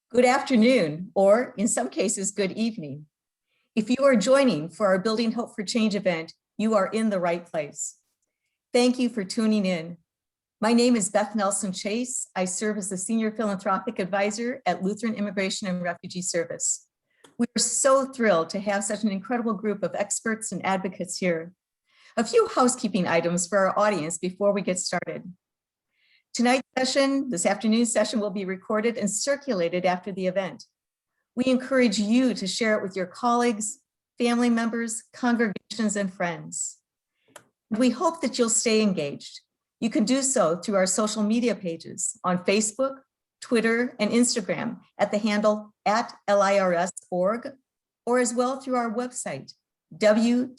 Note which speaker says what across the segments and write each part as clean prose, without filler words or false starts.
Speaker 1: Good afternoon, or in some cases, good evening. If you are joining for our Building Hope for Change event, you are in the right place. Thank you for tuning in. My name is Beth Nelson Chase. I serve as the Senior Philanthropic Advisor at Lutheran Immigration and Refugee Service. We are so thrilled to have such an incredible group of experts and advocates here. A few housekeeping items for our audience before we get started. Tonight's session, this afternoon's session, will be recorded and circulated after the event. We encourage you to share it with your colleagues, family members, congregations, and friends. We hope that you'll stay engaged. You can do so through our social media pages on Facebook, Twitter, and Instagram at the handle @lirs.org, or as well through our website, www.lirs.org.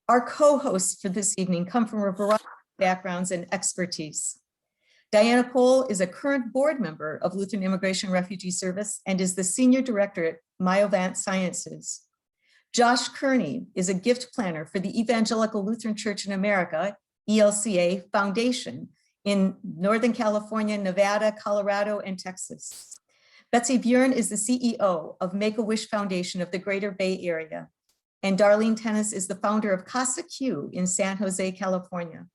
Speaker 1: Our co-hosts for this evening come from a variety of backgrounds and expertise. Diana Pohl is a current board member of Lutheran Immigration and Refugee Service and is the Senior Director at Myovant Sciences. Josh Kearney is a gift planner for the Evangelical Lutheran Church in America, ELCA Foundation in Northern California, Nevada, Colorado, and Texas. Betsy Bjorn is the CEO of Make-A-Wish Foundation of the Greater Bay Area. And Darlene Tennis is the founder of Casa Q in San Jose, California.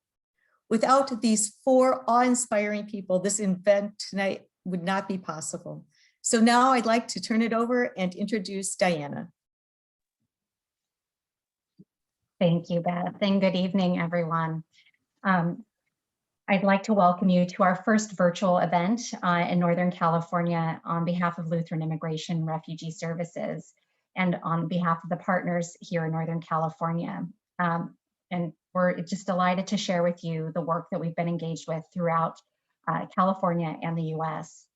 Speaker 1: Without these four awe-inspiring people, this event tonight would not be possible. So now I'd like to turn it over and introduce Diana.
Speaker 2: Thank you, Beth, and good evening, everyone. I'd like to welcome you to our first virtual event in Northern California on behalf of Lutheran Immigration and Refugee Services, and on behalf of the partners here in Northern California. And we're just delighted to share with you the work that we've been engaged with throughout California and the US.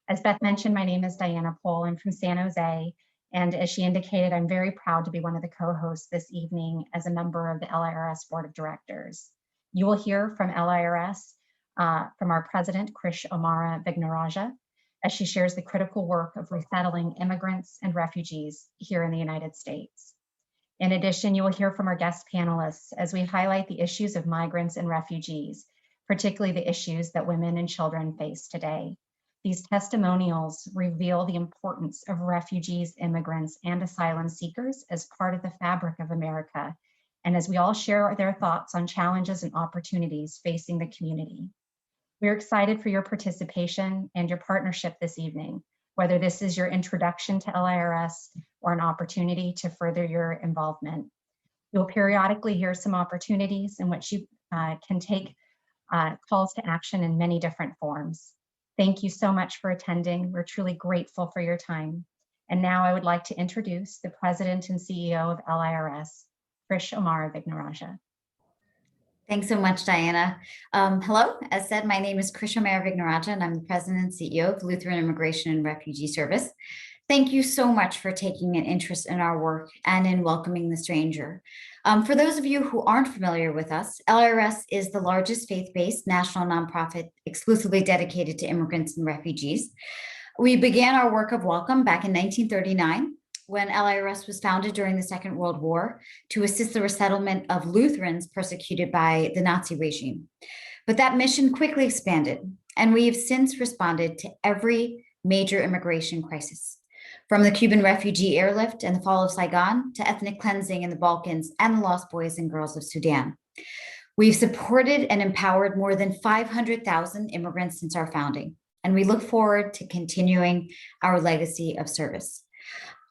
Speaker 2: As Beth mentioned, my name is Diana Pohl. I'm from San Jose. And as she indicated, I'm very proud to be one of the co-hosts this evening as a member of the LIRS Board of Directors. You will hear from LIRS, from our president, Krish Omara Vignaraja, as she shares the critical work of resettling immigrants and refugees here in the United States. In addition, you will hear from our guest panelists as we highlight the issues of migrants and refugees, particularly the issues that women and children face today. These testimonials reveal the importance of refugees, immigrants, and asylum seekers as part of the fabric of America, and as we all share their thoughts on challenges and opportunities facing the community. We're excited for your participation and your partnership this evening, whether this is your introduction to LIRS or an opportunity to further your involvement. You'll periodically hear some opportunities in which you can take calls to action in many different forms. Thank you so much for attending. We're truly grateful for your time. And now I would like to introduce the President and CEO of LIRS, Krish Omara Vignaraja.
Speaker 3: Thanks so much, Diana. Hello, as said, my name is Carissa Vignaraja, and I'm the President and CEO of Lutheran Immigration and Refugee Service. Thank you so much for taking an interest in our work and in welcoming the stranger. For those of you who aren't familiar with us, LIRS is the largest faith-based national nonprofit exclusively dedicated to immigrants and refugees. We began our work of welcome back in 1939, when LIRS was founded during the Second World War to assist the resettlement of Lutherans persecuted by the Nazi regime. But that mission quickly expanded, and we have since responded to every major immigration crisis, from the Cuban refugee airlift and the fall of Saigon to ethnic cleansing in the Balkans and the lost boys and girls of Sudan. We've supported and empowered more than 500,000 immigrants since our founding, and we look forward to continuing our legacy of service.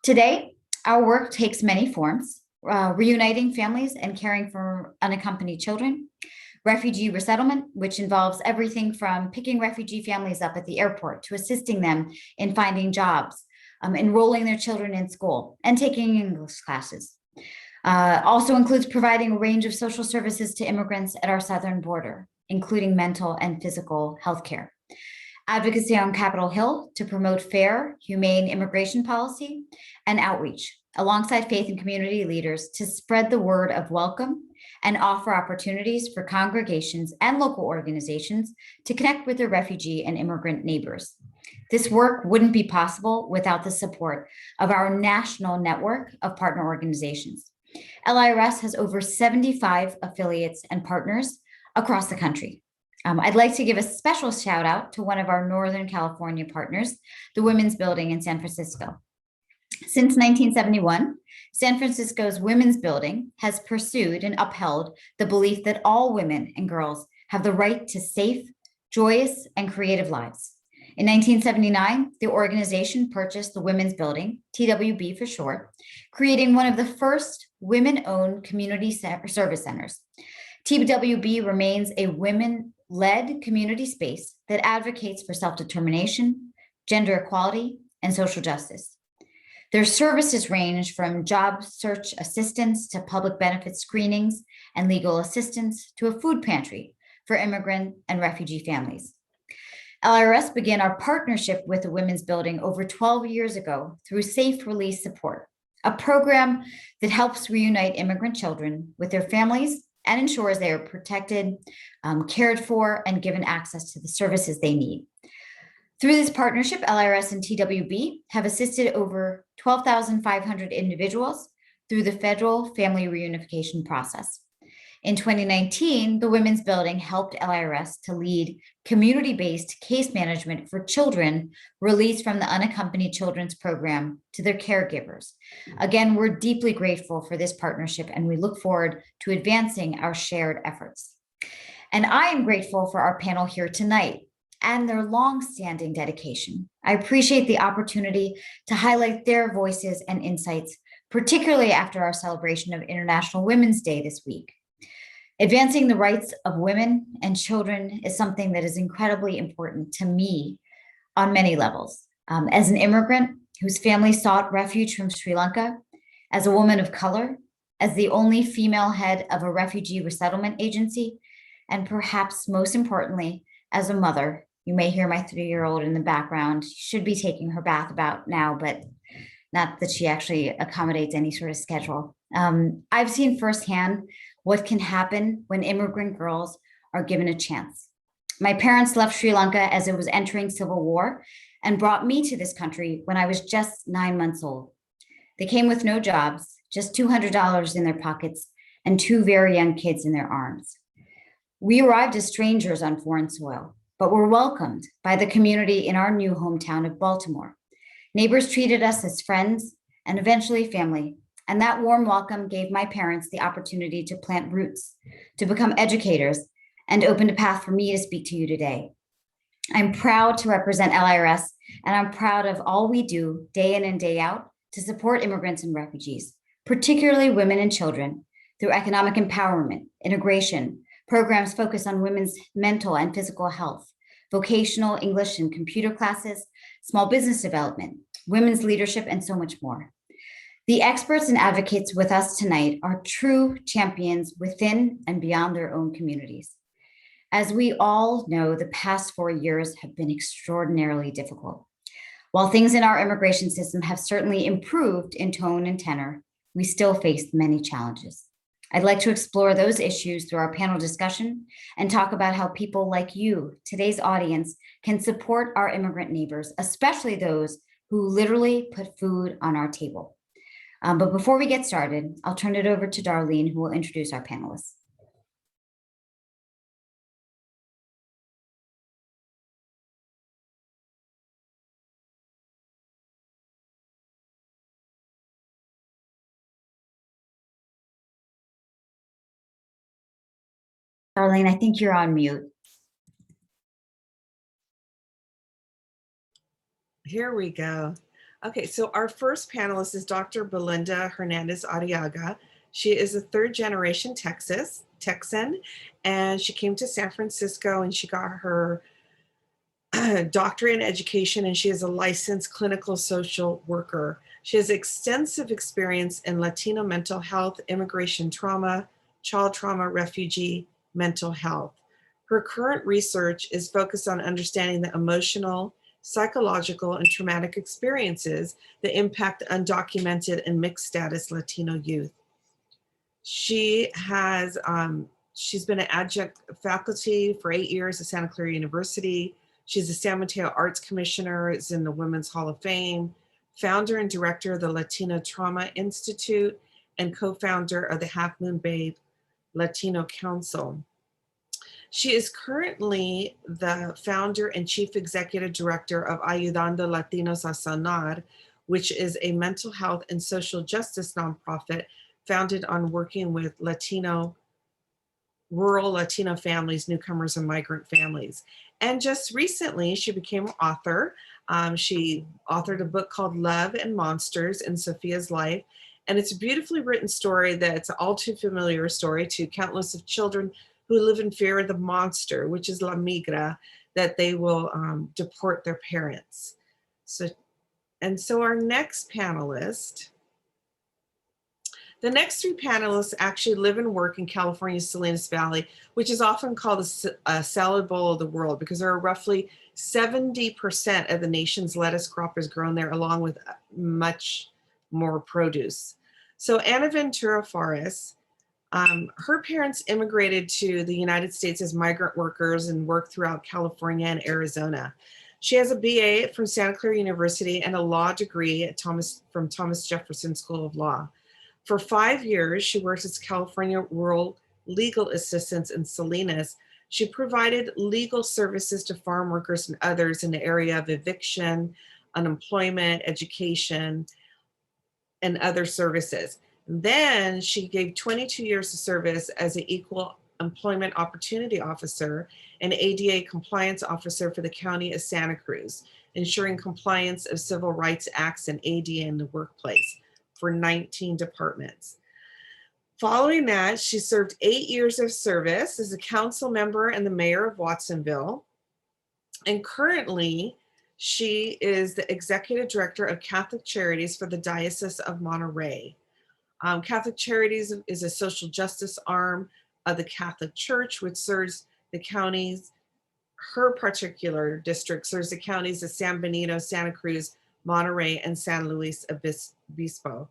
Speaker 3: Today, our work takes many forms, reuniting families and caring for unaccompanied children, refugee resettlement, which involves everything from picking refugee families up at the airport to assisting them in finding jobs, enrolling their children in school, and taking English classes. Also includes providing a range of social services to immigrants at our southern border, including mental and physical health care. Advocacy on Capitol Hill to promote fair, humane immigration policy, and outreach alongside faith and community leaders to spread the word of welcome and offer opportunities for congregations and local organizations to connect with their refugee and immigrant neighbors. This work wouldn't be possible without the support of our national network of partner organizations. LIRS has over 75 affiliates and partners across the country. I'd like to give a special shout out to one of our Northern California partners, the Women's Building in San Francisco. Since 1971, San Francisco's Women's Building has pursued and upheld the belief that all women and girls have the right to safe, joyous, and creative lives. In 1979, the organization purchased the Women's Building, TWB for short, creating one of the first women-owned community service centers. TWB remains a women-led community space that advocates for self-determination, gender equality, and social justice. Their services range from job search assistance to public benefit screenings and legal assistance to a food pantry for immigrant and refugee families. LIRS began our partnership with the Women's Building over 12 years ago through Safe Release Support, a program that helps reunite immigrant children with their families and ensures they are protected, cared for, and given access to the services they need. Through this partnership, LIRS and TWB have assisted over 12,500 individuals through the federal family reunification process. In 2019, the Women's Building helped LIRS to lead community-based case management for children released from the Unaccompanied Children's Program to their caregivers. Again, we're deeply grateful for this partnership, and we look forward to advancing our shared efforts. And I am grateful for our panel here tonight and their long-standing dedication. I appreciate the opportunity to highlight their voices and insights, particularly after our celebration of International Women's Day this week. Advancing the rights of women and children is something that is incredibly important to me on many levels. As an immigrant whose family sought refuge from Sri Lanka, as a woman of color, as the only female head of a refugee resettlement agency, and perhaps most importantly, as a mother. You may hear my 3-year-old in the background. She should be taking her bath about now, but not that she actually accommodates any sort of schedule. I've seen firsthand what can happen when immigrant girls are given a chance. My parents left Sri Lanka as it was entering civil war and brought me to this country when I was just 9 months old. They came with no jobs, just $200 in their pockets, and 2 very young kids in their arms. We arrived as strangers on foreign soil, but were welcomed by the community in our new hometown of Baltimore. Neighbors treated us as friends and eventually family, and that warm welcome gave my parents the opportunity to plant roots, to become educators, and opened a path for me to speak to you today. I'm proud to represent LIRS, and I'm proud of all we do day in and day out to support immigrants and refugees, particularly women and children, through economic empowerment, integration, programs focused on women's mental and physical health, vocational English and computer classes, small business development, women's leadership, and so much more. The experts and advocates with us tonight are true champions within and beyond their own communities. As we all know, the past 4 years have been extraordinarily difficult. While things in our immigration system have certainly improved in tone and tenor, we still face many challenges. I'd like to explore those issues through our panel discussion and talk about how people like you, today's audience, can support our immigrant neighbors, especially those who literally put food on our table. But before we get started, I'll turn it over to Darlene, who will introduce our panelists. Darlene, I think you're on mute.
Speaker 4: Here we go. Okay, so our first panelist is Dr. Belinda Hernandez Ariaga. She is a 3rd-generation Texan, and she came to San Francisco and she got her doctorate in education, and she is a licensed clinical social worker. She has extensive experience in Latino mental health, immigration trauma, child trauma, refugee mental health. Her current research is focused on understanding the emotional, psychological, and traumatic experiences that impact undocumented and mixed status Latino youth. She has, she's been an adjunct faculty for 8 years at Santa Clara University. She's a San Mateo Arts Commissioner, is in the Women's Hall of Fame, founder and director of the Latino Trauma Institute, and co-founder of the Half Moon Babe Latino Council. She is currently the founder and chief executive director of Ayudando Latinos a Sanar, which is a mental health and social justice nonprofit founded on working with rural Latino families, newcomers, and migrant families. And just recently, she became an author. She authored a book called Love and Monsters in Sophia's Life. And it's a beautifully written story that's all too familiar story to countless of children who live in fear of the monster, which is La Migra, that they will deport their parents. So our next panelist, the next three panelists actually live and work in California's Salinas Valley, which is often called a salad bowl of the world because there are roughly 70% of the nation's lettuce crop is grown there, along with much more produce. So Ana Ventura Fares, her parents immigrated to the United States as migrant workers and worked throughout California and Arizona. She has a BA from Santa Clara University and a law degree at from Thomas Jefferson School of Law. For 5 years, she worked as California Rural Legal Assistance in Salinas. She provided legal services to farm workers and others in the area of eviction, unemployment, education, and other services. Then she gave 22 years of service as an Equal Employment Opportunity Officer and ADA Compliance Officer for the County of Santa Cruz, ensuring compliance of civil rights acts and ADA in the workplace for 19 departments. Following that, she served 8 years of service as a council member and the mayor of Watsonville. And currently, she is the executive director of Catholic Charities for the Diocese of Monterey. Catholic Charities is a social justice arm of the Catholic Church, which serves the counties. Her particular district serves the counties of San Benito, Santa Cruz, Monterey, and San Luis Obispo.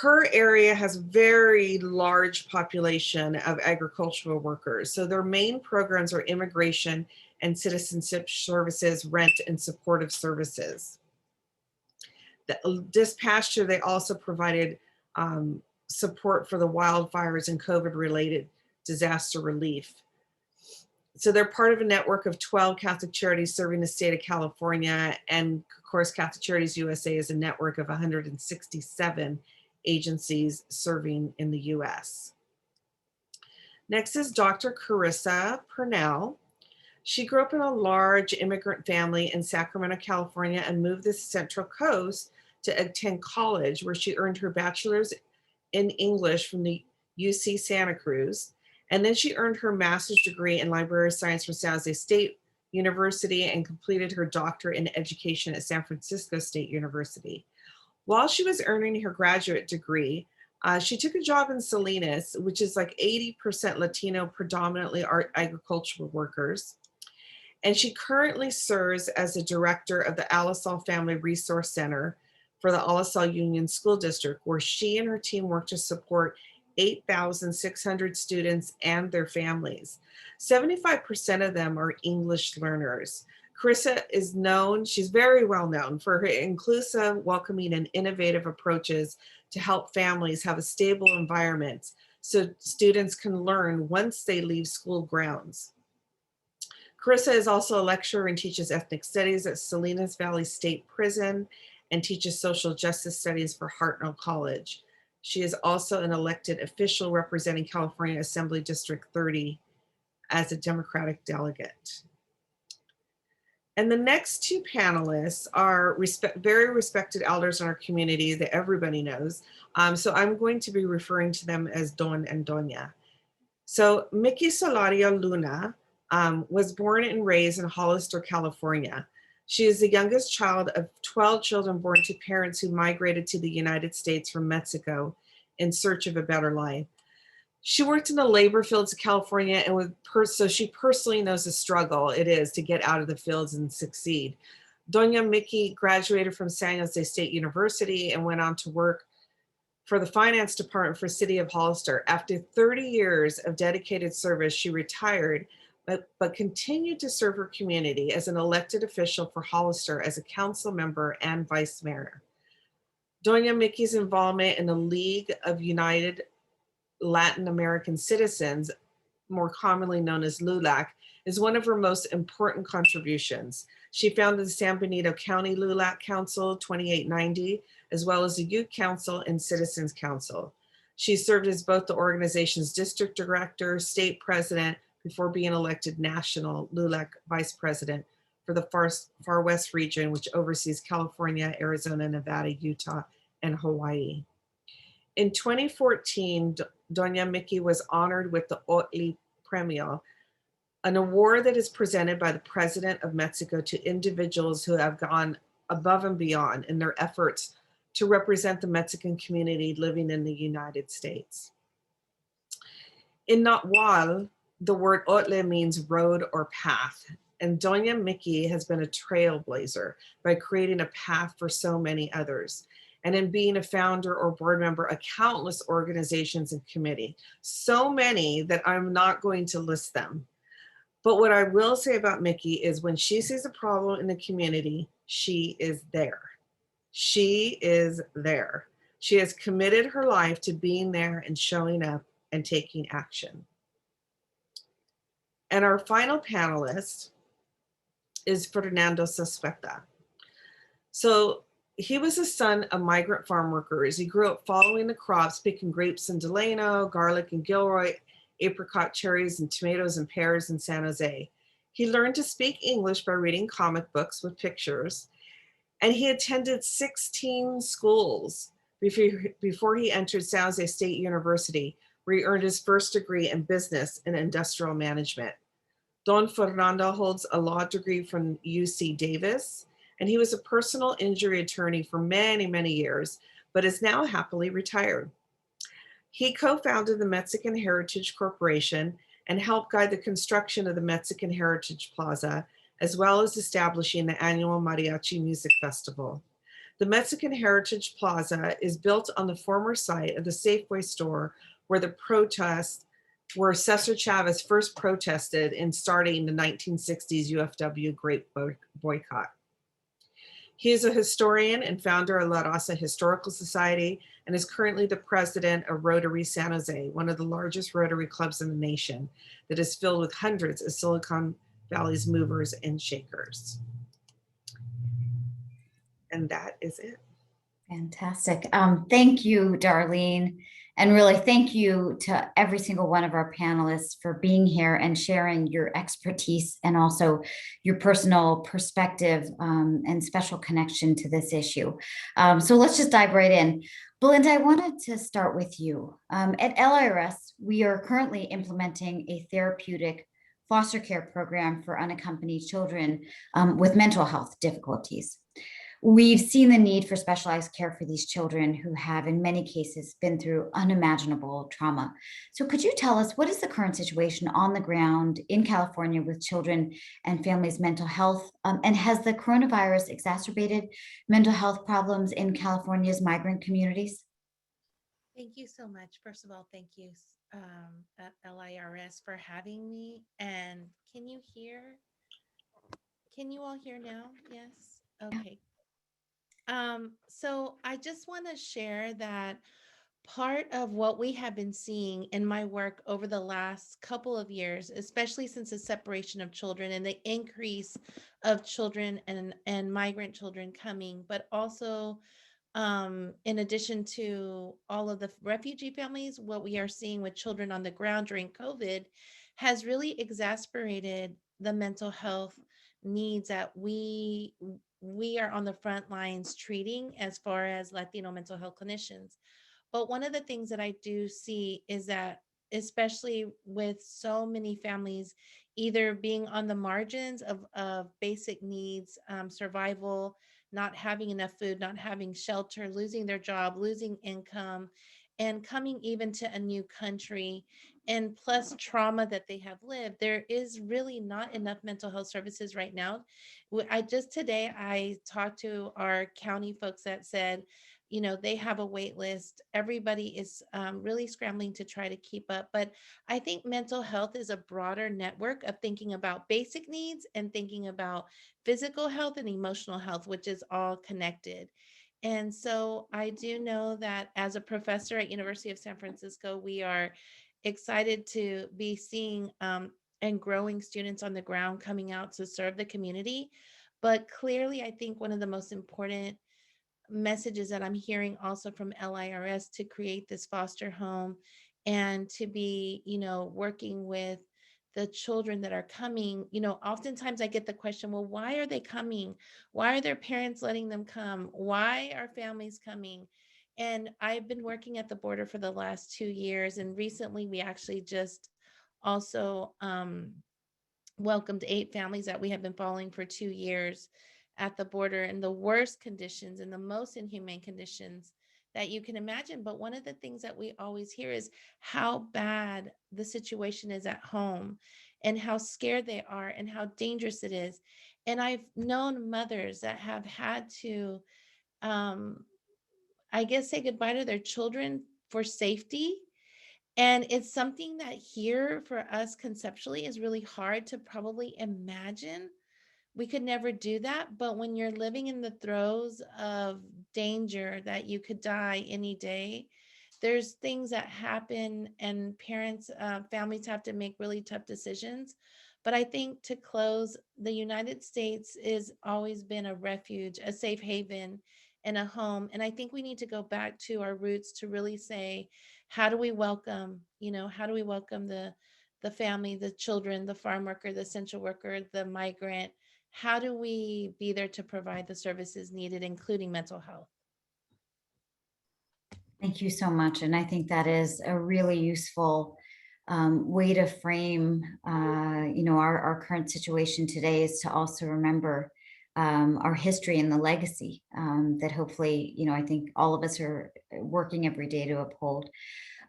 Speaker 4: Her area has very large population of agricultural workers. So their main programs are immigration and citizenship services, rent, and supportive services. This past year, they also provided support for the wildfires and COVID-related disaster relief. So they're part of a network of 12 Catholic charities serving the state of California. And of course, Catholic Charities USA is a network of 167 agencies serving in the US. Next is Dr. Carissa Purnell. She grew up in a large immigrant family in Sacramento, California, and moved to the Central Coast to attend college, where she earned her bachelor's in English from the UC Santa Cruz. And then she earned her master's degree in library science from San Jose State University and completed her doctorate in education at San Francisco State University. While she was earning her graduate degree, she took a job in Salinas, which is like 80% Latino, predominantly agricultural workers. And she currently serves as the director of the Alisal Family Resource Center for the Alisal Union School District, where she and her team work to support 8,600 students and their families. 75% of them are English learners. Carissa is known, she's very well known for her inclusive, welcoming, and innovative approaches to help families have a stable environment so students can learn once they leave school grounds. Carissa is also a lecturer and teaches ethnic studies at Salinas Valley State Prison and teaches social justice studies for Hartnell College. She is also an elected official representing California Assembly District 30 as a Democratic delegate. And the next two panelists are very respected elders in our community that everybody knows. So I'm going to be referring to them as Don and Doña. So Mickey Solaria Luna was born and raised in Hollister, California. She is the youngest child of 12 children born to parents who migrated to the United States from Mexico in search of a better life. She worked in the labor fields of California, and so she personally knows the struggle it is to get out of the fields and succeed. Doña Mickey graduated from San Jose State University and went on to work for the finance department for City of Hollister. After 30 years of dedicated service, she retired, but continued to serve her community as an elected official for Hollister as a council member and vice mayor. Doña Mickey's involvement in the League of United Latin American Citizens more commonly known as LULAC, is one of her most important contributions. She founded the San Benito County LULAC Council 2890, as well as the Youth Council and Citizens Council. She served as both the organization's district director, state president, before being elected national LULAC vice president for the far west region, which oversees California, Arizona, Nevada, Utah, and Hawaii. In 2014, Doña Mickey was honored with the Otli Premio, an award that is presented by the President of Mexico to individuals who have gone above and beyond in their efforts to represent the Mexican community living in the United States. In Nahuatl, the word Otle means road or path, and Doña Mickey has been a trailblazer by creating a path for so many others, and in being a founder or board member of countless organizations and committee, so many that I'm not going to list them. But what I will say about Mickey is when she sees a problem in the community, she is there. She is there. She has committed her life to being there and showing up and taking action. And our final panelist is Fernando Suspecta. So he was the son of migrant farm workers. He grew up following the crops, picking grapes in Delano, garlic in Gilroy, apricot cherries and tomatoes and pears in San Jose. He learned to speak English by reading comic books with pictures, and he attended 16 schools before he entered San Jose State University, where he earned his first degree in business and industrial management. Don Fernando holds a law degree from UC Davis, and he was a personal injury attorney for many, many years, but is now happily retired. He co-founded the Mexican Heritage Corporation and helped guide the construction of the Mexican Heritage Plaza, as well as establishing the annual Mariachi Music Festival. The Mexican Heritage Plaza is built on the former site of the Safeway store where Cesar Chavez first protested in starting the 1960s UFW Great Boycott. He is a historian and founder of La Raza Historical Society and is currently the president of Rotary San Jose, one of the largest Rotary clubs in the nation that is filled with hundreds of Silicon Valley's movers and shakers. And that is it.
Speaker 3: Fantastic. Thank you, Darlene. And really thank you to every single one of our panelists for being here and sharing your expertise and also your personal perspective and special connection to this issue. So let's just dive right in. Belinda, I wanted to start with you. At LIRS, we are currently implementing a therapeutic foster care program for unaccompanied children with mental health difficulties. We've seen the need for specialized care for these children who have, in many cases, been through unimaginable trauma. So could you tell us what is the current situation on the ground in California with children and families' mental health? And has the coronavirus exacerbated mental health problems in California's migrant communities?
Speaker 5: Thank you so much. First of all, thank you, LIRS, for having me. And can you hear? Can you all hear now? Yes. Okay. So I just want to share that part of what we have been seeing in my work over the last couple of years, especially since the separation of children and the increase of children and migrant children coming, but also in addition to all of the refugee families, what we are seeing with children on the ground during COVID has really exacerbated the mental health needs that we are on the front lines treating as far as Latino mental health clinicians. But one of the things that I do see is that, especially with so many families either being on the margins of basic needs, survival, not having enough food, not having shelter, losing their job, losing income, and coming even to a new country, and plus trauma that they have lived, there is really not enough mental health services right now. Today I talked to our county folks that said, you know, they have a wait list. Everybody is really scrambling to try to keep up. But I think mental health is a broader network of thinking about basic needs and thinking about physical health and emotional health, which is all connected. And so I do know that as a professor at University of San Francisco, we are excited to be seeing and growing students on the ground coming out to serve the community. But clearly, I think one of the most important messages that I'm hearing also from LIRS to create this foster home and to be, working with the children that are coming, oftentimes I get the question, well, why are they coming? Why are their parents letting them come? Why are families coming? And I've been working at the border for the last 2 years. And recently we actually just also welcomed 8 families that we have been following for 2 years at the border in the worst conditions, in the most inhumane conditions that you can imagine. But one of the things that we always hear is how bad the situation is at home and how scared they are and how dangerous it is. And I've known mothers that have had to, I guess, say goodbye to their children for safety. And it's something that here for us conceptually is really hard to probably imagine. We could never do that. But when you're living in the throes of danger that you could die any day, there's things that happen and parents, families have to make really tough decisions. But I think to close, the United States has always been a refuge, a safe haven, and a home. And I think we need to go back to our roots to really say, how do we welcome, how do we welcome the family, the children, the farm worker, the essential worker, the migrant? How do we be there to provide the services needed, including mental health?
Speaker 3: Thank you so much. And I think that is a really useful way to frame, our current situation today, is to also remember our history and the legacy that hopefully, I think all of us are working every day to uphold.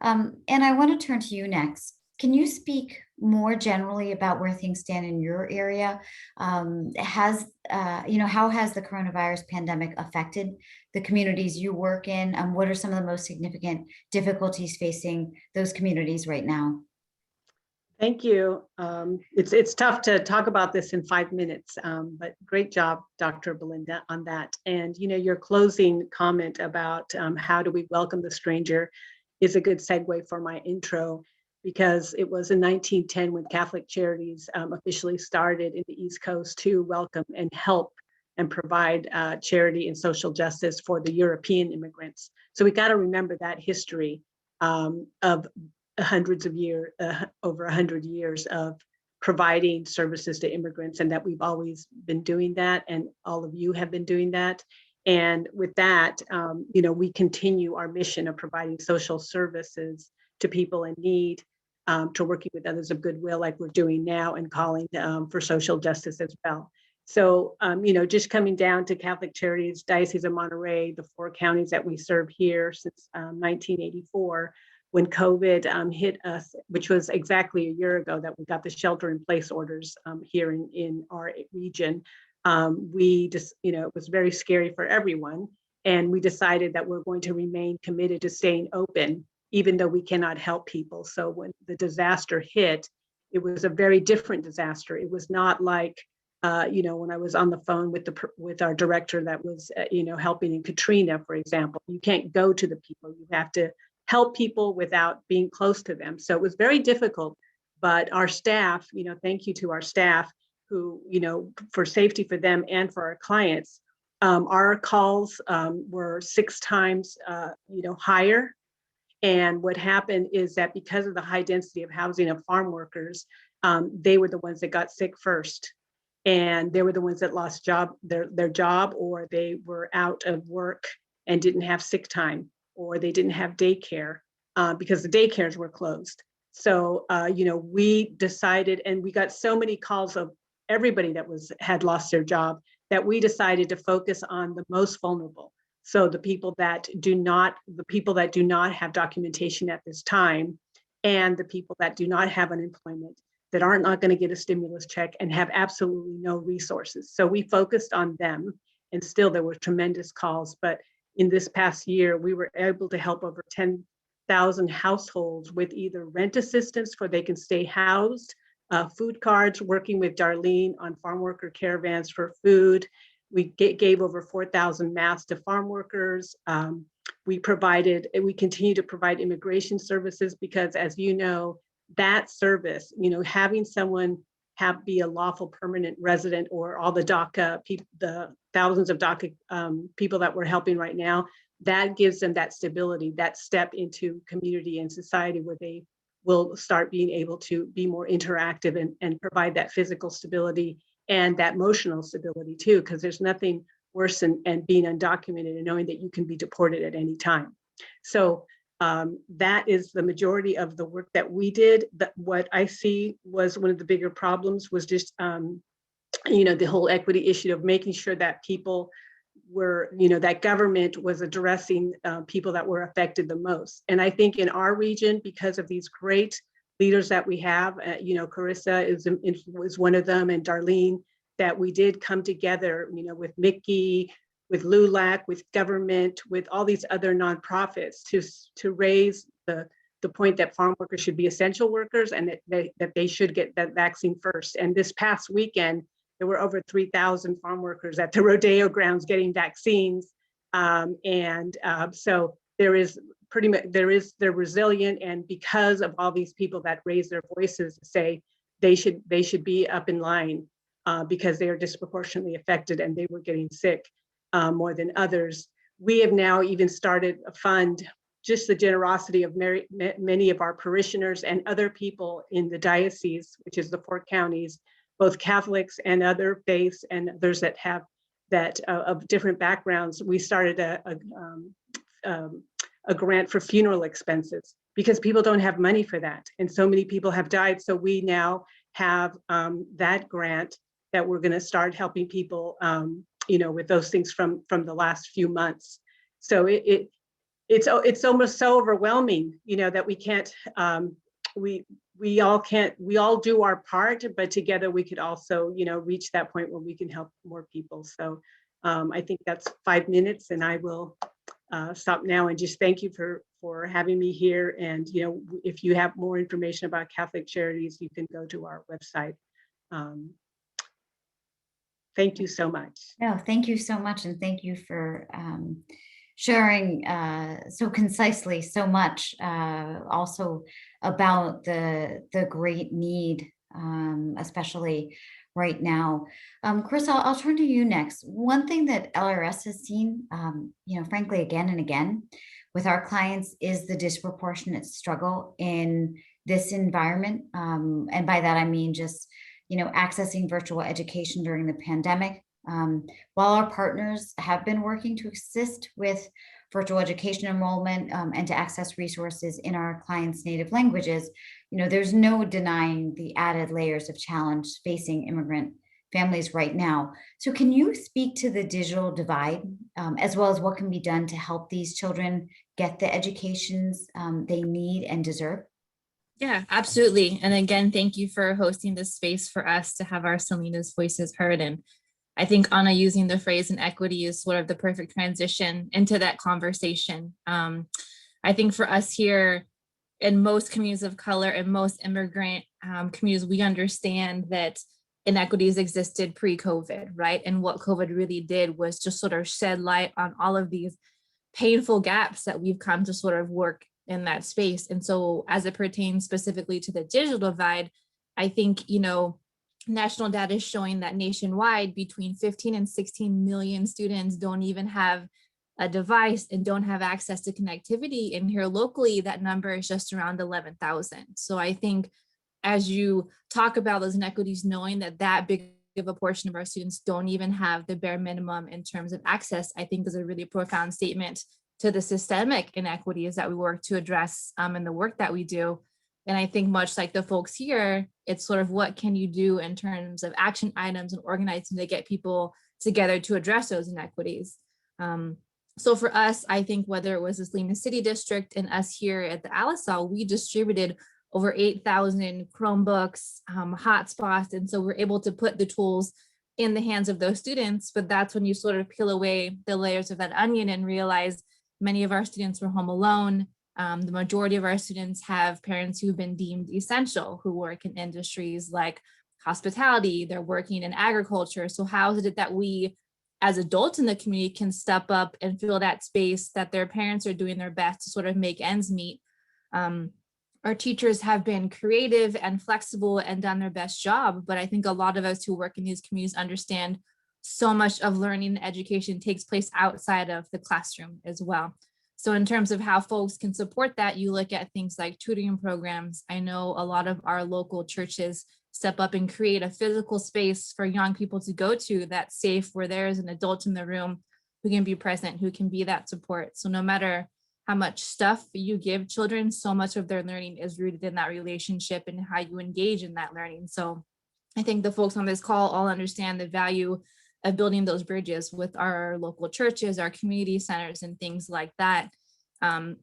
Speaker 3: And I want to turn to you next. Can you speak more generally about where things stand in your area? How has the coronavirus pandemic affected the communities you work in? What are some of the most significant difficulties facing those communities right now?
Speaker 6: Thank you. It's tough to talk about this in 5 minutes, but great job, Dr. Belinda, on that. And your closing comment about how do we welcome the stranger is a good segue for my intro, because it was in 1910 when Catholic Charities officially started in the East Coast to welcome and help and provide charity and social justice for the European immigrants. So we got to remember that history of hundreds of years, over 100 years of providing services to immigrants, and that we've always been doing that, and all of you have been doing that. And with that, we continue our mission of providing social services to people in need, to working with others of goodwill like we're doing now, and calling for social justice as well. So, just coming down to Catholic Charities, Diocese of Monterey, the 4 counties that we serve here since 1984, when COVID hit us, which was exactly a year ago that we got the shelter in place orders here in our region. We just, it was very scary for everyone. And we decided that we're going to remain committed to staying open, even though we cannot help people. So when the disaster hit, it was a very different disaster. It was not like, when I was on the phone with our director that was, helping in Katrina, for example. You can't go to the people. You have to help people without being close to them. So it was very difficult. But our staff, thank you to our staff who, for safety for them and for our clients, our calls were 6 times, higher. And what happened is that because of the high density of housing of farm workers, they were the ones that got sick first. And they were the ones that lost their job, or they were out of work and didn't have sick time, or they didn't have daycare because the daycares were closed. So, we decided, and we got so many calls of everybody that had lost their job, that we decided to focus on the most vulnerable. So the people that do not have documentation at this time, and the people that do not have unemployment, that are not going to get a stimulus check and have absolutely no resources. So we focused on them, and still there were tremendous calls. But in this past year, we were able to help over 10,000 households with either rent assistance for they can stay housed, food cards, working with Darlene on farm worker caravans for food, We gave over 4,000 masks to farm workers. We continue to provide immigration services because, as you know, that service, having someone be a lawful permanent resident, or all the DACA people, the thousands of DACA people that we're helping right now, that gives them that stability, that step into community and society where they will start being able to be more interactive and provide that physical stability and that emotional stability too, because there's nothing worse than being undocumented and knowing that you can be deported at any time. So that is the majority of the work that we did. What I see was one of the bigger problems was just, the whole equity issue of making sure that people were, that government was addressing people that were affected the most. And I think in our region, because of these great leaders that we have, Carissa is one of them, and Darlene, that we did come together, with Mickey, with LULAC, with government, with all these other nonprofits to raise the point that farm workers should be essential workers and that they should get that vaccine first. And this past weekend, there were over 3,000 farm workers at the rodeo grounds getting vaccines. So there is they're resilient, and because of all these people that raise their voices to say they should be up in line because they are disproportionately affected and they were getting sick more than others. We have now even started a fund, just the generosity of many of our parishioners and other people in the diocese, which is the 4 counties, both Catholics and other faiths and others that have that of different backgrounds. We started a grant for funeral expenses because people don't have money for that. And so many people have died. So we now have that grant that we're gonna start helping people with those things from the last few months. So it's almost so overwhelming, that we can't, we all do our part, but together we could also, reach that point where we can help more people. So I think that's 5 minutes, and I will stop now and just thank you for having me here. And, if you have more information about Catholic Charities, you can go to our website. Thank you so much.
Speaker 3: No, thank you so much. And thank you for sharing so concisely so much also about the great need, especially right now. Chris, I'll turn to you next. One thing that LRS has seen, frankly, again and again with our clients is the disproportionate struggle in this environment. And by that, I mean just accessing virtual education during the pandemic. While our partners have been working to assist with virtual education enrollment and to access resources in our clients' native languages, there's no denying the added layers of challenge facing immigrant families right now. So can you speak to the digital divide, as well as what can be done to help these children get the educations they need and deserve?
Speaker 7: Yeah, absolutely. And again, thank you for hosting this space for us to have our Selena's voices heard. And I think Anna using the phrase inequity is sort of the perfect transition into that conversation. I think for us here in most communities of color and most immigrant communities, we understand that inequities existed pre-COVID, right? And what COVID really did was just sort of shed light on all of these painful gaps that we've come to sort of work in that space. And so as it pertains specifically to the digital divide, I think, national data is showing that nationwide between 15 and 16 million students don't even have a device and don't have access to connectivity. And here locally, that number is just around 11,000. So I think as you talk about those inequities, knowing that big of a portion of our students don't even have the bare minimum in terms of access, I think is a really profound statement to the systemic inequities that we work to address in the work that we do. And I think much like the folks here, it's sort of what can you do in terms of action items and organizing to get people together to address those inequities. So for us, I think whether it was the Salinas City District and us here at the Alisal, we distributed over 8,000 Chromebooks, hotspots. And so we're able to put the tools in the hands of those students. But that's when you sort of peel away the layers of that onion and realize many of our students were home alone. The majority of our students have parents who've been deemed essential, who work in industries like hospitality, they're working in agriculture. So how is it that we as adults in the community can step up and fill that space that their parents are doing their best to sort of make ends meet. Our teachers have been creative and flexible and done their best job, but I think a lot of us who work in these communities understand so much of learning and education takes place outside of the classroom as well. So in terms of how folks can support that, you look at things like tutoring programs. I know a lot of our local churches step up and create a physical space for young people to go to that's safe, where there is an adult in the room who can be present, who can be that support. So no matter how much stuff you give children, so much of their learning is rooted in that relationship and how you engage in that learning. So I think the folks on this call all understand the value of building those bridges with our local churches, our community centers, and things like that.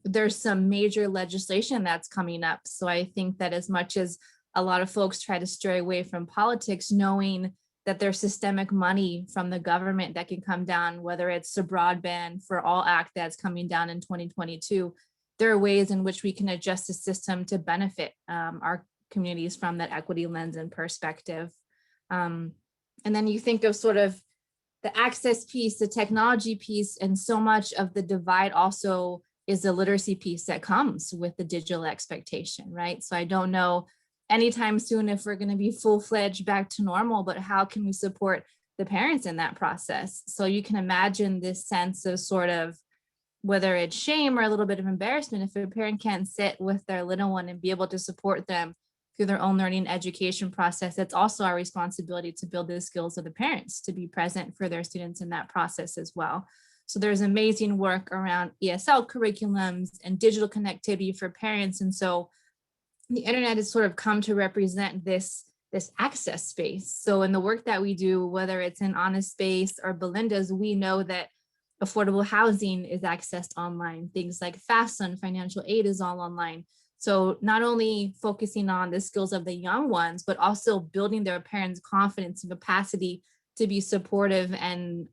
Speaker 7: There's some major legislation that's coming up. So I think that as much as a lot of folks try to stray away from politics, knowing that there's systemic money from the government that can come down, whether it's the Broadband for All Act that's coming down in 2022, there are ways in which we can adjust the system to benefit our communities from that equity lens and perspective. And then you think of sort of the access piece, the technology piece, and so much of the divide also is the literacy piece that comes with the digital expectation, right? So I don't know anytime soon if we're going to be full-fledged back to normal, but how can we support the parents in that process? So you can imagine this sense of sort of, whether it's shame or a little bit of embarrassment, if a parent can't sit with their little one and be able to support them through their own learning education process, it's also our responsibility to build the skills of the parents to be present for their students in that process as well. So there's amazing work around ESL curriculums and digital connectivity for parents. And so the internet has sort of come to represent this access space. So in the work that we do, whether it's in Honest Space or Belinda's, we know that affordable housing is accessed online. Things like FAFSA and financial aid is all online. So not only focusing on the skills of the young ones, but also building their parents' confidence and capacity to be supportive and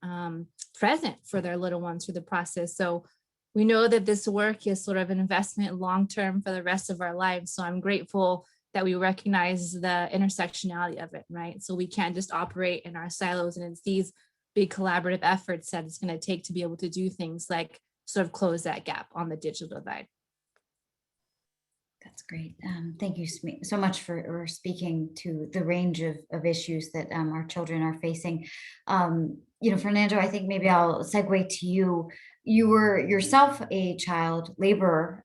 Speaker 7: present for their little ones through the process. So we know that this work is sort of an investment long-term for the rest of our lives. So I'm grateful that we recognize the intersectionality of it, right? So we can't just operate in our silos, and it's these big collaborative efforts that it's going to take to be able to do things like sort of close that gap on the digital divide.
Speaker 3: That's great. Thank you so much for speaking to the range of issues that our children are facing. Fernando, I think maybe I'll segue to you. You were yourself a child laborer.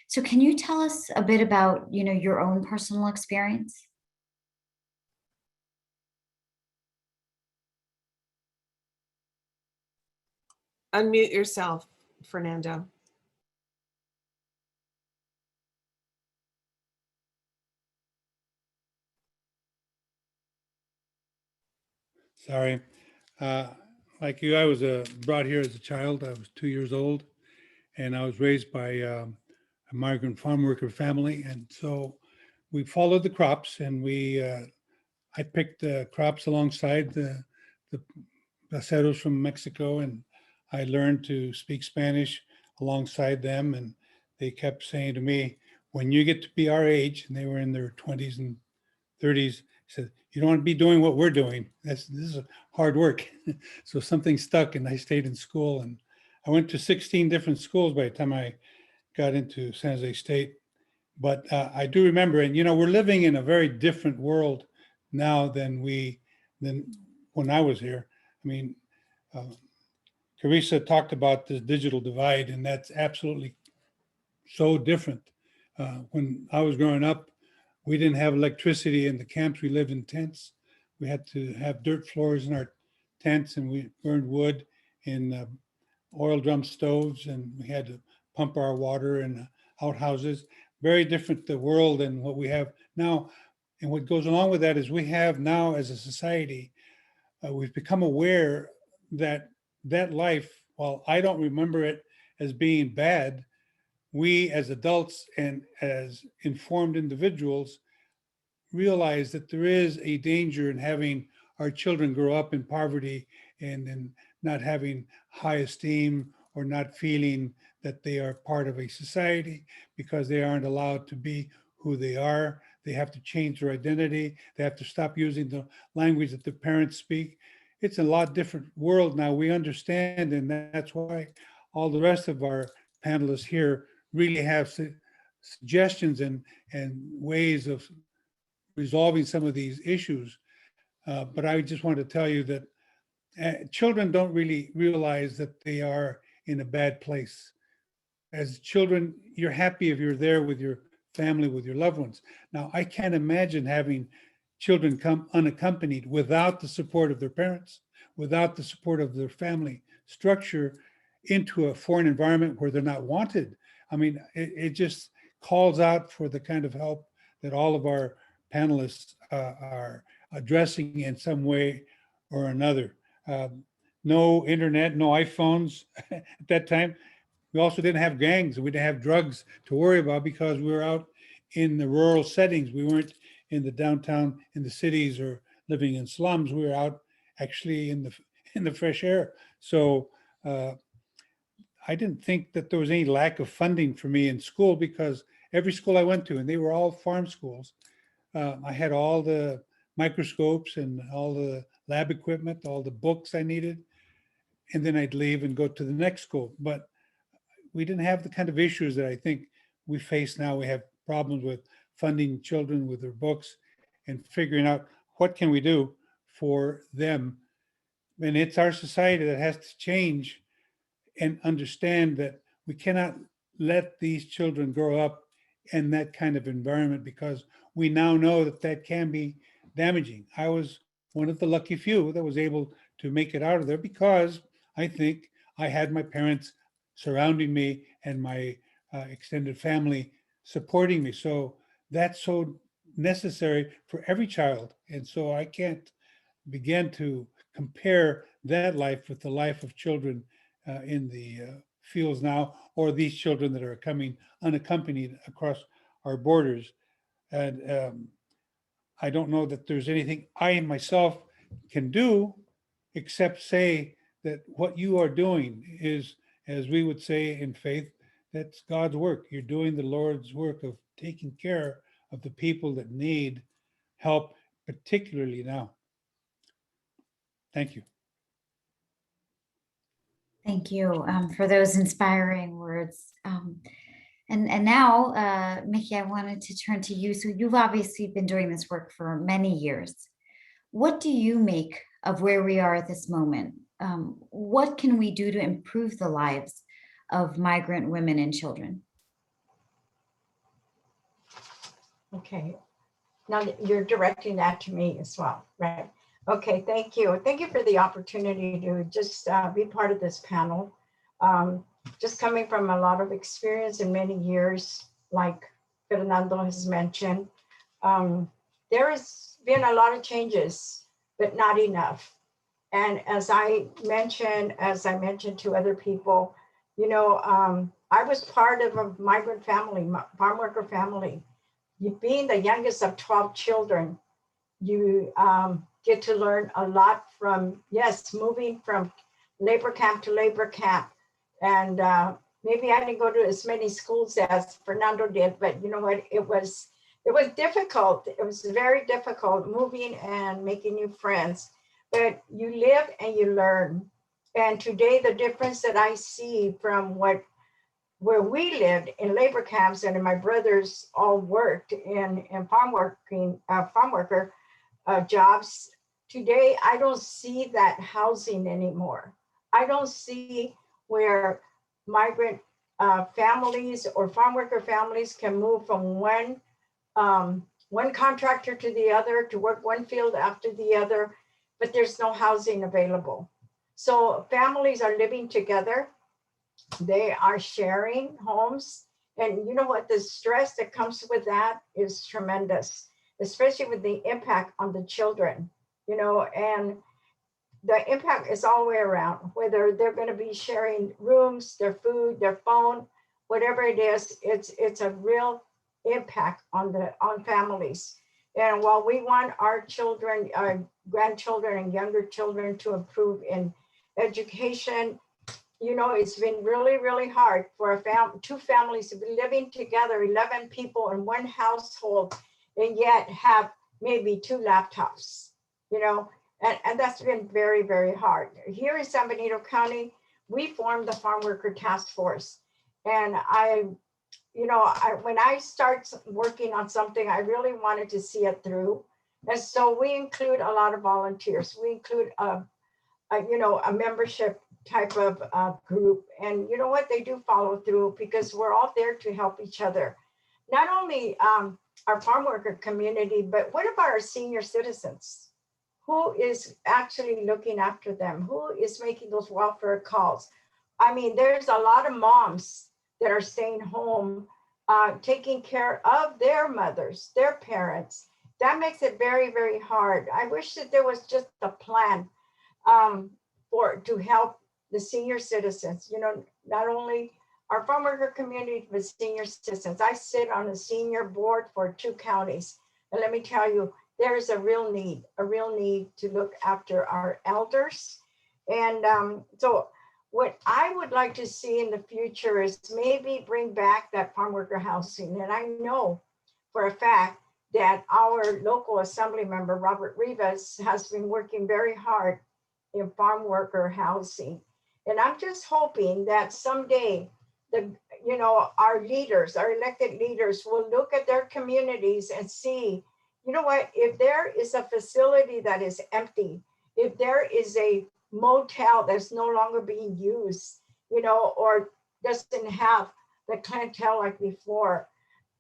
Speaker 3: So can you tell us a bit about, your own personal experience?
Speaker 4: Unmute yourself, Fernando.
Speaker 8: Sorry. Like you, I was brought here as a child. I was 2 years old, and I was raised by a migrant farm worker family. And so we followed the crops, and I picked the crops alongside the aceros from Mexico, and I learned to speak Spanish alongside them. And they kept saying to me, when you get to be our age, and they were in their 20s and 30s, said, you don't want to be doing what we're doing. This is hard work. So something stuck, and I stayed in school, and I went to 16 different schools by the time I got into San Jose State. But I do remember, and we're living in a very different world now than when I was here. I mean, Carissa talked about this digital divide, and that's absolutely so different. When I was growing up, we didn't have electricity in the camps. We lived in tents. We had to have dirt floors in our tents, and we burned wood in oil drum stoves, and we had to pump our water in outhouses. Very different the world than what we have now. And what goes along with that is we have now as a society, we've become aware that life, while I don't remember it as being bad, we as adults and as informed individuals realize that there is a danger in having our children grow up in poverty and not having high esteem or not feeling that they are part of a society because they aren't allowed to be who they are. They have to change their identity. They have to stop using the language that their parents speak. it's a lot different world now. We understand, and that's why all the rest of our panelists here really have suggestions and ways of resolving some of these issues. But I just want to tell you that children don't really realize that they are in a bad place. As children, you're happy if you're there with your family, with your loved ones. Now, I can't imagine having children come unaccompanied without the support of their parents, without the support of their family structure into a foreign environment where they're not wanted. I mean, it just calls out for the kind of help that all of our panelists are addressing in some way or another. No internet, no iPhones at that time. We also didn't have gangs. We didn't have drugs to worry about because we were out in the rural settings. We weren't in the downtown, in the cities, or living in slums. We were out actually in the fresh air. So I didn't think that there was any lack of funding for me in school because every school I went to, and they were all farm schools, I had all the microscopes and all the lab equipment, all the books I needed, and then I'd leave and go to the next school. But we didn't have the kind of issues that I think we face now. We have problems with funding children with their books and figuring out what can we do for them. And it's our society that has to change and understand that we cannot let these children grow up in that kind of environment because we now know that that can be damaging. I was one of the lucky few that was able to make it out of there because I think I had my parents surrounding me and my extended family supporting me. So that's so necessary for every child. And so I can't begin to compare that life with the life of children in the fields now, or these children that are coming unaccompanied across our borders. And I don't know that there's anything I myself can do except say that what you are doing is, as we would say in faith, that's God's work. You're doing the Lord's work of taking care of the people that need help, particularly now. Thank you.
Speaker 3: Thank you for those inspiring words. And now, Mickey, I wanted to turn to you. So you've obviously been doing this work for many years. What do you make of where we are at this moment? What can we do to improve the lives of migrant women and children?
Speaker 9: Okay, now you're directing that to me as well, right? Okay, thank you. Thank you for the opportunity to just be part of this panel. Just coming from a lot of experience in many years, like Fernando has mentioned, there has been a lot of changes, but not enough. And as I mentioned to other people, you know, I was part of a migrant family, farm worker family. Being the youngest of 12 children, you get to learn a lot from, yes, moving from labor camp to labor camp. And maybe I didn't go to as many schools as Fernando did, but you know what, it was difficult. It was very difficult moving and making new friends, but you live and you learn. And today, the difference that I see from where we lived in labor camps and my brothers all worked in farm worker jobs. Today, I don't see that housing anymore. I don't see where migrant families or farm worker families can move from one contractor to the other to work one field after the other, but there's no housing available. So families are living together. They are sharing homes. And you know what? The stress that comes with that is tremendous, especially with the impact on the children, you know, and the impact is all the way around, whether they're going to be sharing rooms, their food, their phone, whatever it is, it's a real impact on families. And while we want our children, our grandchildren and younger children to improve in education, you know, it's been really, really hard for two families to be living together, 11 people in one household, and yet have maybe 2 laptops, you know, And that's been very, very hard. Here in San Benito County, we formed the Farm Worker Task Force. And when I start working on something, I really wanted to see it through. And so we include a lot of volunteers. We include a membership type of group. And you know what? They do follow through because we're all there to help each other. Not only our farm worker community, but what about our senior citizens? Who is actually looking after them? Who is making those welfare calls? I mean, there's a lot of moms that are staying home, taking care of their mothers, their parents. That makes it very, very hard. I wish that there was just a plan to help the senior citizens, not only our farm worker community, but senior citizens. I sit on the senior board for 2 counties. And let me tell you, there is a real need to look after our elders. And so what I would like to see in the future is maybe bring back that farm worker housing. And I know for a fact that our local assembly member, Robert Rivas, has been working very hard in farm worker housing. And I'm just hoping that someday our leaders, our elected leaders will look at their communities and see, you know what, if there is a facility that is empty, if there is a motel that's no longer being used, or doesn't have the clientele like before,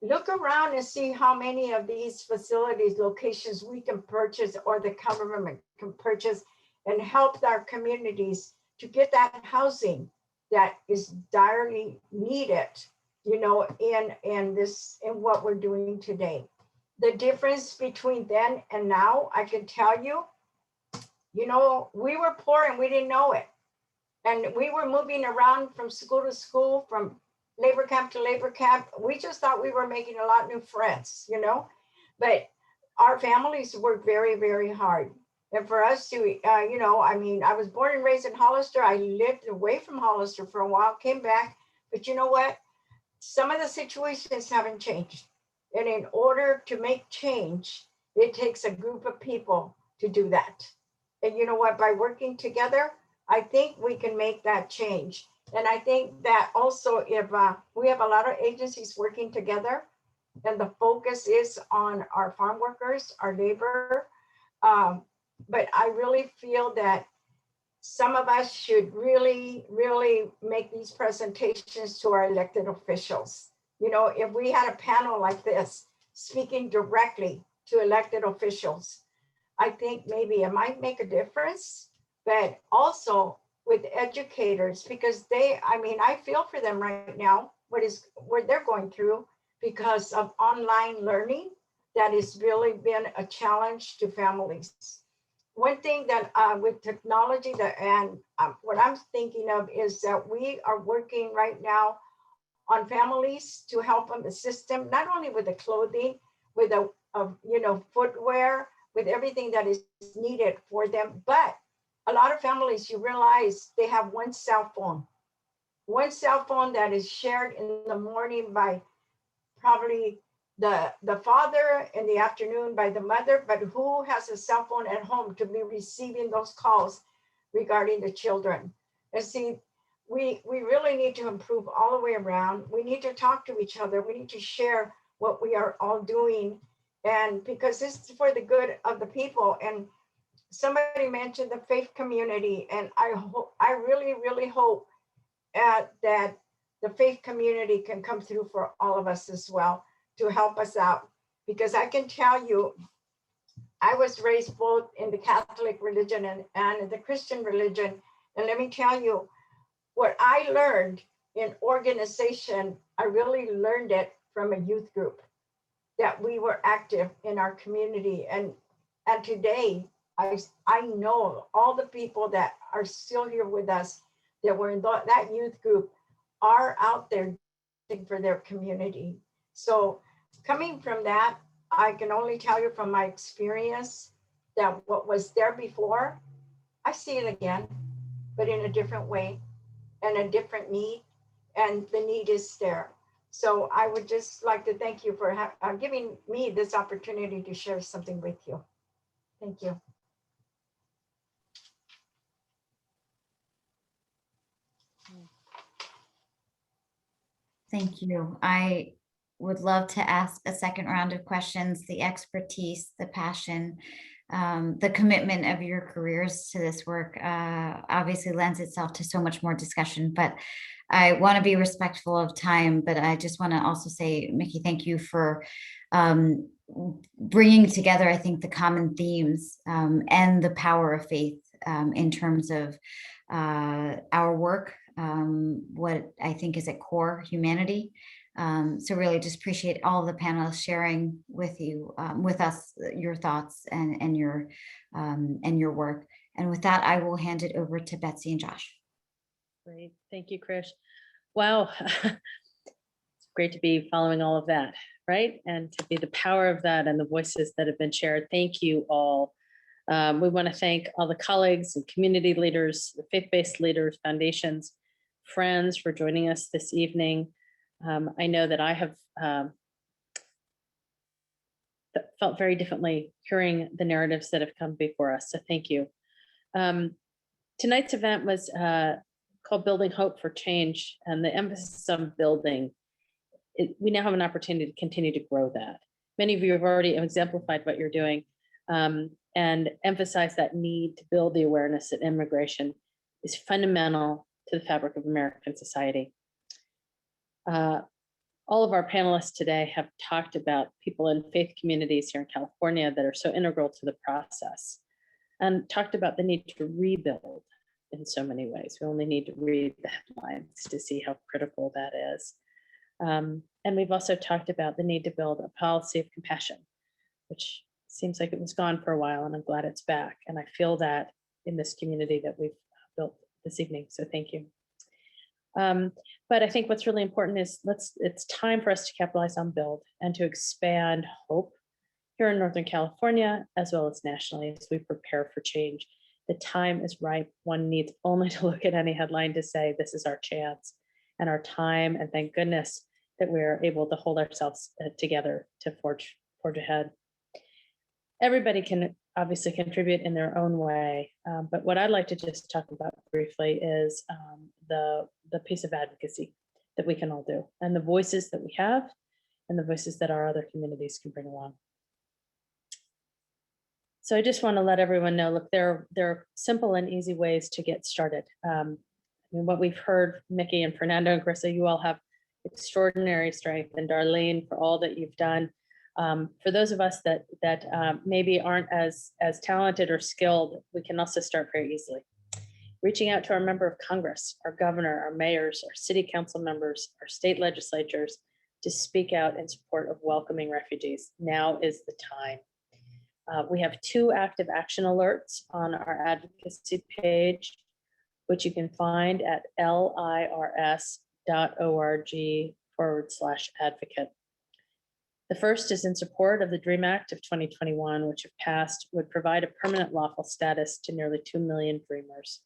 Speaker 9: look around and see how many of these facilities, locations we can purchase or the government can purchase and help our communities to get that housing that is direly needed, in what we're doing today. The difference between then and now, I can tell you, we were poor and we didn't know it. And we were moving around from school to school, from labor camp to labor camp. We just thought we were making a lot of new friends, but our families worked very, very hard. And for us to, I was born and raised in Hollister. I lived away from Hollister for a while, came back, but you know what? Some of the situations haven't changed. And in order to make change, it takes a group of people to do that. And you know what? By working together, I think we can make that change. And I think that also if we have a lot of agencies working together and the focus is on our farm workers, our labor, but I really feel that some of us should really, really make these presentations to our elected officials. If we had a panel like this, speaking directly to elected officials, I think maybe it might make a difference, but also with educators, because I feel for them right now, what they're going through because of online learning. That has really been a challenge to families. One thing that with technology what I'm thinking of is that we are working right now on families to help them, assist them, not only with the clothing, with the footwear, with everything that is needed for them, but a lot of families, you realize they have one cell phone that is shared in the morning by probably the father, in the afternoon by the mother, but who has a cell phone at home to be receiving those calls regarding the children? And see, we really need to improve all the way around. We need to talk to each other. We need to share what we are all doing. And because this is for the good of the people. And somebody mentioned the faith community. And I really, really hope that the faith community can come through for all of us as well to help us out. Because I can tell you, I was raised both in the Catholic religion and the Christian religion. And let me tell you, what I learned in organization, I really learned it from a youth group, that we were active in our community. And today, I know all the people that are still here with us that were in that youth group are out there for their community. So coming from that, I can only tell you from my experience that what was there before, I see it again, but in a different way and a different need, and the need is there. So I would just like to thank you for giving me this opportunity to share something with you. Thank you.
Speaker 3: Thank you. I would love to ask a second round of questions. The expertise, the passion, the commitment of your careers to this work obviously lends itself to so much more discussion, but I want to be respectful of time. But I just want to also say, Mickey, thank you for bringing together, I think, the common themes and the power of faith in terms of our work, what I think is at core humanity. So really just appreciate all of the panelists sharing with you, with us, your thoughts and your work. And with that, I will hand it over to Betsy and Josh.
Speaker 10: Great, thank you, Krish. Wow, it's great to be following all of that, right? And to be the power of that and the voices that have been shared. Thank you all. We want to thank all the colleagues and community leaders, the faith-based leaders, foundations, friends for joining us this evening. I know that I have felt very differently hearing the narratives that have come before us, so thank you. Tonight's event was called Building Hope for Change, and the emphasis on building. We now have an opportunity to continue to grow that. Many of you have already exemplified what you're doing and emphasize that need to build the awareness that immigration is fundamental to the fabric of American society. All of our panelists today have talked about people in faith communities here in California that are so integral to the process, and talked about the need to rebuild in so many ways. We only need to read the headlines to see how critical that is. And we've also talked about the need to build a policy of compassion, which seems like it was gone for a while, and I'm glad it's back. And I feel that in this community that we've built this evening, so thank you. But I think what's really important is it's time for us to capitalize on build and to expand hope here in Northern California, as well as nationally, as we prepare for change. The time is right. One needs only to look at any headline to say this is our chance and our time, and thank goodness that we're able to hold ourselves together to forge ahead. Everybody can obviously contribute in their own way, but what I'd like to just talk about briefly is the piece of advocacy that we can all do, and the voices that we have, and the voices that our other communities can bring along. So I just want to let everyone know, look, there are simple and easy ways to get started. I mean, what we've heard, Mickey and Fernando and Carissa, you all have extraordinary strength, and Darlene, for all that you've done. For those of us that maybe aren't as talented or skilled, we can also start very easily. Reaching out to our member of Congress, our governor, our mayors, our city council members, our state legislatures to speak out in support of welcoming refugees. Now is the time. We have 2 active action alerts on our advocacy page, which you can find at lirs.org/advocate. The first is in support of the DREAM Act of 2021, which if passed would provide a permanent lawful status to nearly 2 million Dreamers,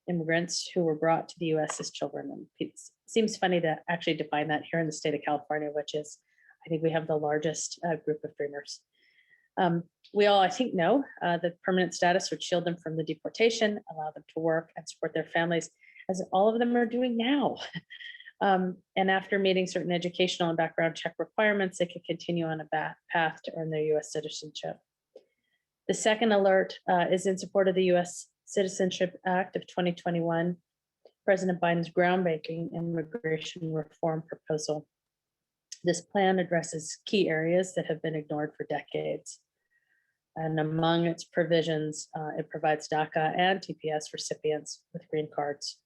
Speaker 10: immigrants who were brought to the US as children. And it seems funny to actually define that here in the state of California, which is, I think we have the largest group of Dreamers. We all, I think, know that permanent status would shield them from the deportation, allow them to work and support their families, as all of them are doing now. And after meeting certain educational and background check requirements, they could continue on a path to earn their US citizenship. The second alert is in support of the US Citizenship Act of 2021, President Biden's groundbreaking immigration reform proposal. This plan addresses key areas that have been ignored for decades. And among its provisions, it provides DACA and TPS recipients with green cards,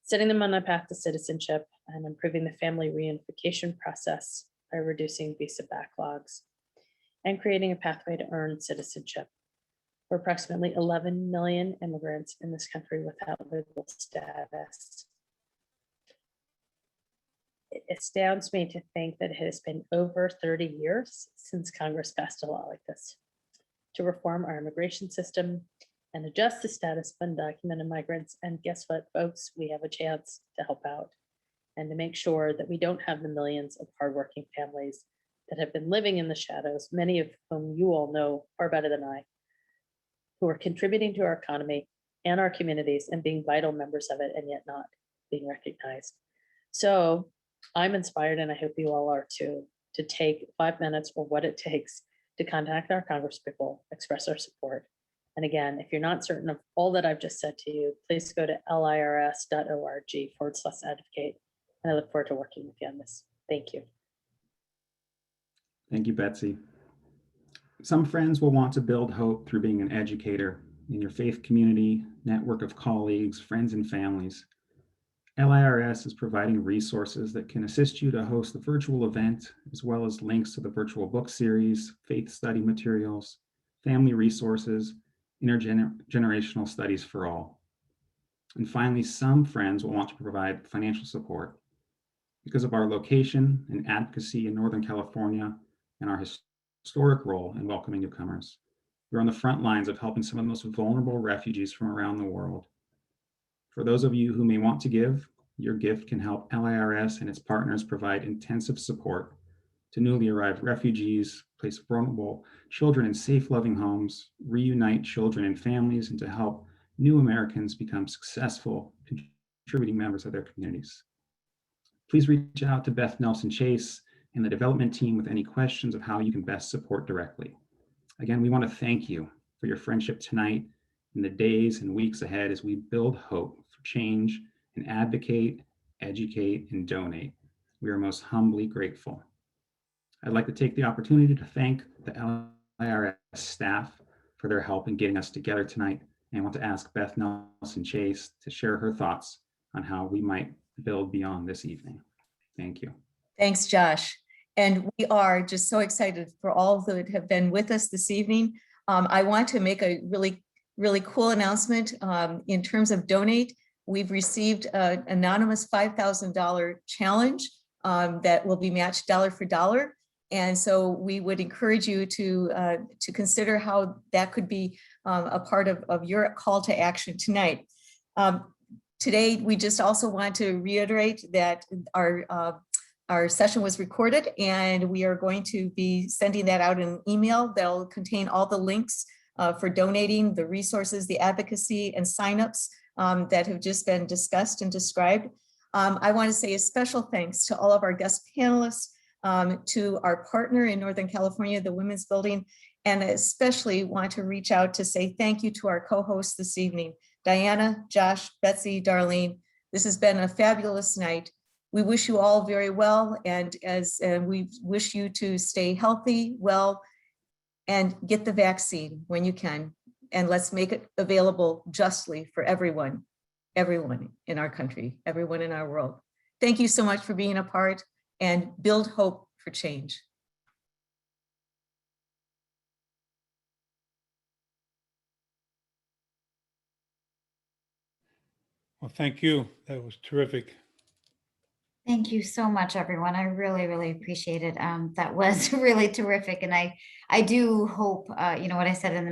Speaker 10: setting them on a path to citizenship and improving the family reunification process by reducing visa backlogs and creating a pathway to earn citizenship for approximately 11 million immigrants in this country without legal status. It astounds me to think that it has been over 30 years since Congress passed a law like this to reform our immigration system and adjust the status of undocumented migrants. And guess what, folks? We have a chance to help out and to make sure that we don't have the millions of hardworking families that have been living in the shadows, many of whom you all know far better than I, who are contributing to our economy and our communities and being vital members of it, and yet not being recognized. So I'm inspired, and I hope you all are too, to take 5 minutes or what it takes to contact our congresspeople, express our support. And again, if you're not certain of all that I've just said to you, please go to lirs.org/advocate. And I look forward to working with you on this. Thank you.
Speaker 11: Thank you, Betsy. Some friends will want to build hope through being an educator in your faith community, network of colleagues, friends, and families. LIRS is providing resources that can assist you to host the virtual event, as well as links to the virtual book series, faith study materials, family resources, intergenerational studies for all. And finally, some friends will want to provide financial support. Because of our location and advocacy in Northern California and our historic role in welcoming newcomers, we're on the front lines of helping some of the most vulnerable refugees from around the world. For those of you who may want to give, your gift can help LIRS and its partners provide intensive support to newly arrived refugees, place vulnerable children in safe, loving homes, reunite children and families, and to help new Americans become successful, contributing members of their communities. Please reach out to Beth Nelson Chase and the development team with any questions of how you can best support directly. Again, we want to thank you for your friendship tonight and the days and weeks ahead as we build hope for change and advocate, educate, and donate. We are most humbly grateful. I'd like to take the opportunity to thank the LIRS staff for their help in getting us together tonight. And I want to ask Beth Nelson Chase to share her thoughts on how we might build beyond this evening. Thank you.
Speaker 1: Thanks, Josh. And we are just so excited for all that have been with us this evening. I want to make a really cool announcement in terms of donate. We've received an anonymous $5,000 challenge that will be matched dollar for dollar. And so we would encourage you to consider how that could be a part of your call to action tonight. Today, we just also want to reiterate that our session was recorded, and we are going to be sending that out in an email that'll contain all the links for donating, the resources, the advocacy, and signups that have just been discussed and described. I want to say a special thanks to all of our guest panelists, to our partner in Northern California, the Women's Building, and I especially want to reach out to say thank you to our co-hosts this evening, Diana, Josh, Betsy, Darlene. This has been a fabulous night. We wish you all very well, and we wish you to stay healthy, well, and get the vaccine when you can. And let's make it available justly for everyone in our country, everyone in our world. Thank you so much for being a part, and build hope for change.
Speaker 8: Well, thank you. That was terrific.
Speaker 3: Thank you so much, everyone. I really appreciate it. That was really terrific. And I do hope, you know, what I said in the